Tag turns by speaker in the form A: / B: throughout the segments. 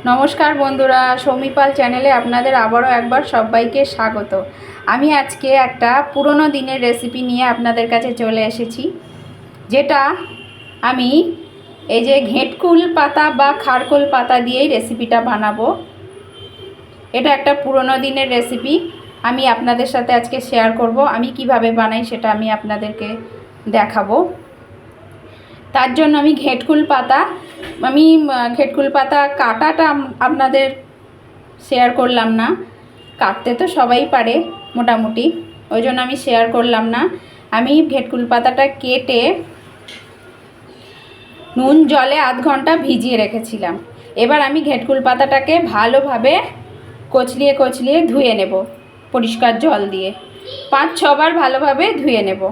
A: নমস্কার বন্ধুরা, সৌমিপাল চ্যানেলে আপনাদের আবারও একবার সবাইকে স্বাগত। আমি আজকে একটা পুরনো দিনের রেসিপি নিয়ে আপনাদের কাছে চলে এসেছি, যেটা আমি এই যে ঘেটকুল পাতা বা খারকোল পাতা দিয়েই রেসিপিটা বানাবো। এটা একটা পুরনো দিনের রেসিপি, আমি আপনাদের সাথে আজকে শেয়ার করব। আমি কিভাবে বানাই সেটা আমি আপনাদেরকে দেখাবো। তার জন্য আমি ঘেটকুল পাতা কাটাটা আপনাদের শেয়ার করলাম না, কাটতে তো সবাই পারে মোটামুটি, ওই জন্য আমি শেয়ার করলাম না। আমি ঘেটকুল পাতাটা কেটে নুন জলে আধ ঘন্টা ভিজিয়ে রেখেছিলাম। এবার আমি ঘেটকুল পাতাটাকে ভালোভাবে কচলিয়ে ধুয়ে নেব পরিষ্কার জল দিয়ে, 5-6 বার ভালোভাবে ধুয়ে নেব।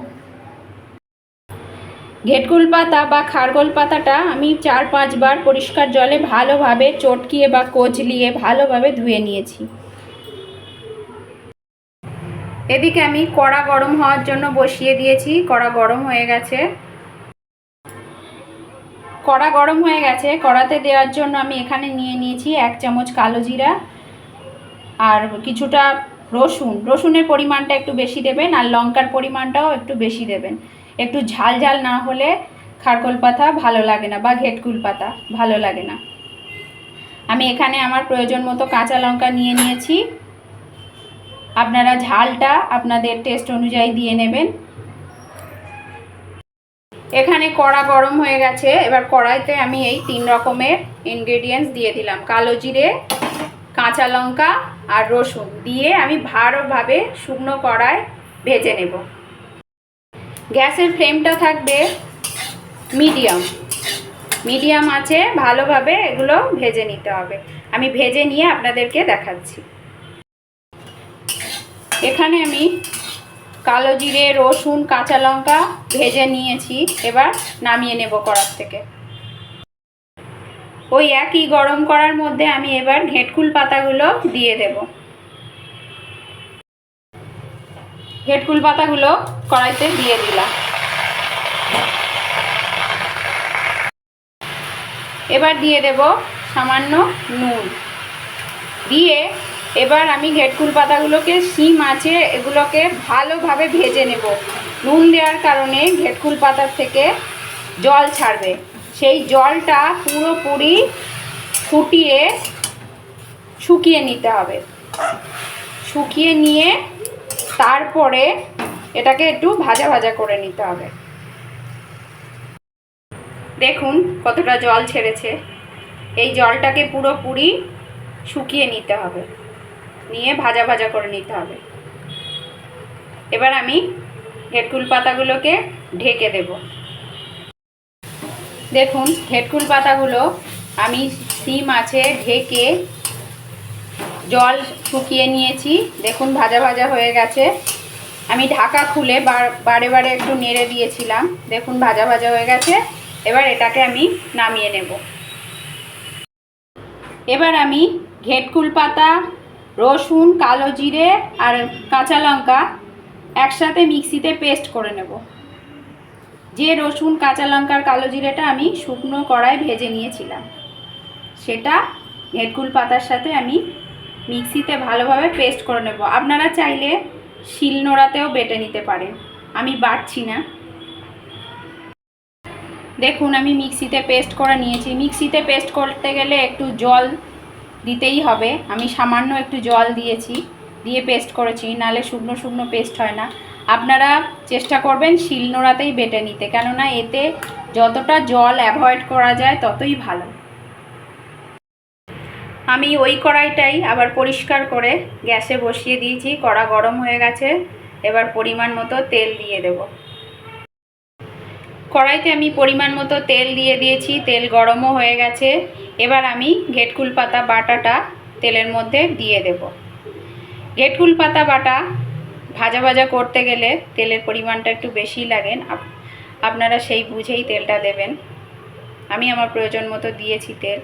A: ঘেটকুল পাতা বা খারকোল পাতাটা আমি 4-5 বার পরিষ্কার জলে ভালোভাবে চটকিয়ে বা কচলিয়ে ভালোভাবে ধুয়ে নিয়েছি। এদিকে আমি কড়া গরম হওয়ার জন্য বসিয়ে দিয়েছি। কড়া গরম হয়ে গেছে। কড়াতে দেওয়ার জন্য আমি এখানে নিয়ে নিয়েছি 1 চামচ কালো জিরা আর কিছুটা রসুনের পরিমাণটা একটু বেশি দেবেন, আর লঙ্কার পরিমাণটাও একটু বেশি দেবেন। একটু ঝাল ঝাল না হলে খারকোল পাতা ভালো লাগে না বা ঘেটকুল পাতা ভালো লাগে না। আমি এখানে আমার প্রয়োজন মতো কাঁচা লঙ্কা নিয়ে নিয়েছি। আপনারা ঝালটা আপনাদের টেস্ট অনুযায়ী দিয়ে নেবেন। এখানে কড়া গরম হয়ে গেছে। এবার কড়াইতে আমি এই 3 রকমের ইনগ্রেডিয়েন্টস দিয়ে দিলাম। কালো জিরে, কাঁচা লঙ্কা আর রসুন দিয়ে আমি ভালোভাবে শুকনো কড়ায় ভেজে নেব। গ্যাসের ফ্লেমটা থাকবে মিডিয়াম আছে, ভালোভাবে এগুলো ভেজে নিতে হবে। আমি ভেজে নিয়ে আপনাদেরকে দেখাচ্ছি। এখানে আমি কালো জিরে, রসুন, কাঁচা লঙ্কা ভেজে নিয়েছি। এবার নামিয়ে নেব কড়ার থেকে। ওই একই গরম কড়ার মধ্যে আমি এবার ঘেটকুল পাতাগুলো দিয়ে দেব। ঘেটকুল পাতাগুলো কড়াইতে দিয়ে দিলাম। এবার দিয়ে দেব সামান্য নুন দিয়ে এবার আমি ঘেটকুল পাতাগুলোকে সিম আঁচে এগুলোকে ভালোভাবে ভেজে নেব। নুন দেওয়ার কারণে ঘেটকুল পাতার থেকে জল ছাড়বে। সেই জলটা পুরোপুরি ফুটিয়ে শুকিয়ে নিতে হবে। শুকিয়ে নিয়ে তারপরে এটাকে একটু ভাজা করে নিতে হবে। দেখুন কতটা জল ছেড়েছে। এই জলটাকে পুরোপুরি শুকিয়ে নিতে হবে, নিয়ে ভাজা করে নিতে হবে। এবার আমি ঘেটকুল পাতাগুলোকে ঢেকে দেব। দেখুন ঘেটকুল পাতাগুলো আমি সিম আছে ঢেকে জল শুকিয়ে নিয়েছি। দেখুন ভাজা হয়ে গেছে। আমি ঢাকা খুলে বারে একটু নেড়ে দিয়েছিলাম। দেখুন ভাজা হয়ে গেছে। এবার এটাকে আমি নামিয়ে নেব। এবার আমি ঘেটকুল পাতা, রসুন, কালো জিরে আর কাঁচা লঙ্কা একসাথে মিক্সিতে পেস্ট করে নেব। যে রসুন, কাঁচা লঙ্কার কালো জিরেটা আমি শুকনো কড়ায় ভেজে নিয়েছিলাম, সেটা ঘেটকুল পাতার সাথে আমি মিক্সিতে ভালোভাবে পেস্ট করে নেব। আপনারা চাইলে শিলনোড়াতেও বেটে নিতে পারেন, আমি বাটছি না। দেখুন আমি মিক্সিতে পেস্ট করে নিয়েছি। মিক্সিতে পেস্ট করতে গেলে একটু জল দিতেই হবে। আমি সামান্য একটু জল দিয়েছি, দিয়ে পেস্ট করেছি, নালে শুকনো পেস্ট হয় না। আপনারা চেষ্টা করবেন শিলনোড়াতেই বেটে নিতে, কেননা এতে যতটা জল অ্যাভয়েড করা যায় ততই ভালো। আমি ওই কড়াইটাই আবার পরিষ্কার করে গ্যাসে বসিয়ে দিয়েছি। কড়া গরম হয়ে গেছে। এবার পরিমাণ মতো তেল দিয়ে দেব। কড়াইতে আমি পরিমাণ মতো তেল দিয়ে দিয়েছি। তেল গরমও হয়ে গেছে। এবার আমি ঘেটকুল পাতা বাটাটা তেলের মধ্যে দিয়ে দেব। ঘেটকুল পাতা বাটা ভাজা করতে গেলে তেলের পরিমাণটা একটু বেশি লাগে, আপনারা সেই বুঝেই তেলটা দেবেন। আমি আমার প্রয়োজন মতো দিয়েছি তেল।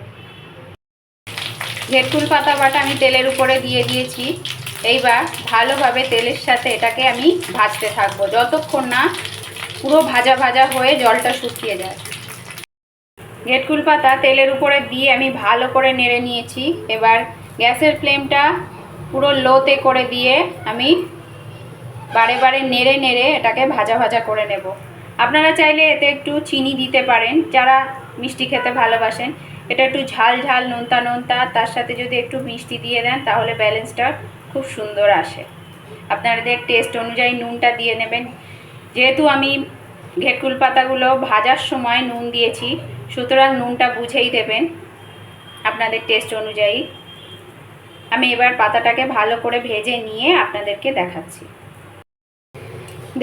A: ঘেটকুল পাতা বাটা আমি তেলের উপরে দিয়ে দিয়েছি। এইবার ভালোভাবে তেলের সাথে এটাকে আমি ভাজতে থাকবো যতক্ষণ না পুরো ভাজা হয়ে জলটা শুকিয়ে যায়। ঘেটকুল পাতা তেলের উপরে দিয়ে আমি ভালো করে নেড়ে নিয়েছি। এবার গ্যাসের ফ্লেমটা পুরো লোতে করে দিয়ে আমি বারে বারে নেড়ে নেড়ে এটাকে ভাজা ভাজা করে নেব। আপনারা চাইলে এতে একটু চিনি দিতে পারেন, যারা মিষ্টি খেতে ভালোবাসেন। এটা একটু ঝাল ঝাল নোনতা নোনতা, তার সাথে যদি একটু মিষ্টি দিয়ে দেন তাহলে ব্যালেন্সটা খুব সুন্দর আসে। আপনাদের টেস্ট অনুযায়ী নুনটা দিয়ে নেবেন। যেহেতু আমি ঘেটকুল পাতাগুলো ভাজার সময় নুন দিয়েছি, সুতরাং নুনটা বুঝেই দেবেন আপনাদের টেস্ট অনুযায়ী। আমি এবার পাতাটাকে ভালো করে ভেজে নিয়ে আপনাদেরকে দেখাচ্ছি।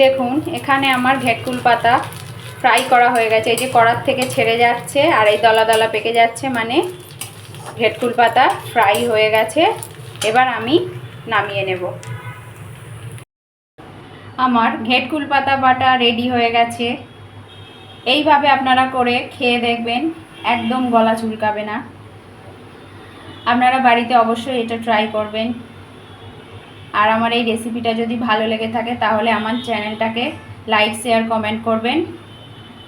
A: দেখুন এখানে আমার ঘেটকুল পাতা ফ্রাই করা হয়ে গেছে। এই যে কড়ার থেকে ছেড়ে যাচ্ছে আর এই দলা দলা পেকে যাচ্ছে, মানে ঘেটকুল পাতা ফ্রাই হয়ে গেছে। এবার আমি নামিয়ে নেব। আমার ঘেটকুল পাতা বাটা রেডি হয়ে গেছে। এইভাবে আপনারা করে খেয়ে দেখবেন, একদম গলা চুলকাবে না। আপনারা বাড়িতে অবশ্যই এটা ট্রাই করবেন। আর আমার এই রেসিপিটা যদি ভালো লেগে থাকে তাহলে আমার চ্যানেলটাকে লাইক শেয়ার কমেন্ট করবেন।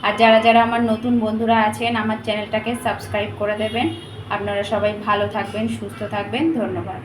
A: আর যারা যারা আমার নতুন বন্ধুরা আছেন আমার চ্যানেলটাকে সাবস্ক্রাইব করে দেবেন। আপনারা সবাই ভালো থাকবেন, সুস্থ থাকবেন। ধন্যবাদ।